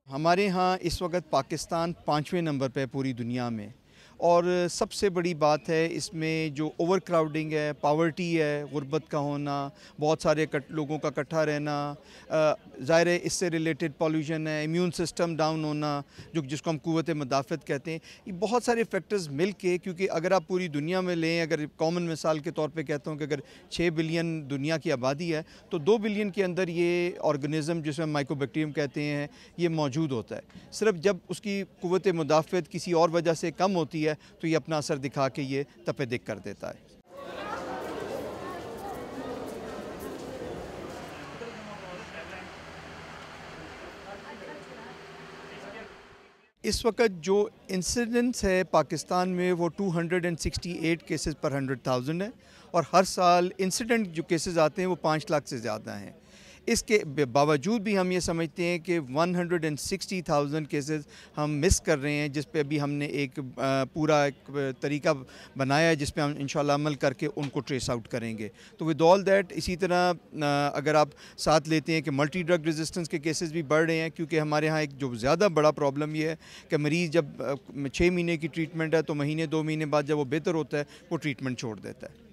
हमारे यहाँ इस वक्त पाकिस्तान 5वें नंबर पे पूरी दुनिया में। और सबसे बड़ी बात है इसमें जो ओवर क्राउडिंग है, पावर्टी है, गुर्बत का होना, बहुत सारे लोगों का इकट्ठा रहना, ज़ाहिर है इससे रिलेटेड पॉल्यूशन है, इम्यून सिस्टम डाउन होना जिसको हम क़ुव्वत मुदाफ़त कहते हैं। ये बहुत सारे फैक्टर्स मिल के, क्योंकि अगर आप पूरी दुनिया में लें, अगर कॉमन मिसाल के तौर पे कहता हूँ कि अगर 6 बिलियन दुनिया की आबादी है तो 2 बिलियन के अंदर ये ऑर्गेनिज़म जिसे हम माइकोबैक्टीरियम कहते हैं ये मौजूद होता है। सिर्फ जब उसकी क़ुव्वत मुदाफ़त किसी और वजह से कम होती है तो ये अपना असर दिखा के ये तपेदिक कर देता है। इस वक्त जो इंसिडेंस है पाकिस्तान में वो 268 केसेस पर 100,000 है और हर साल इंसिडेंट जो केसेस आते हैं वो 5 लाख से ज़्यादा हैं। इसके बावजूद भी हम ये समझते हैं कि 160,000 केसेस हम मिस कर रहे हैं, जिस पे अभी हमने एक पूरा एक तरीका बनाया है जिस पे हम इंशाल्लाह अमल करके उनको ट्रेस आउट करेंगे। तो विद ऑल दैट इसी तरह अगर आप साथ लेते हैं कि मल्टी ड्रग रेजिस्टेंस के केसेस भी बढ़ रहे हैं, क्योंकि हमारे यहाँ एक जो ज़्यादा बड़ा प्रॉब्लम ये है कि मरीज़ जब 6 महीने की ट्रीटमेंट है तो महीने 2 महीने बाद जब वो बेहतर होता है वो ट्रीटमेंट छोड़ देता है।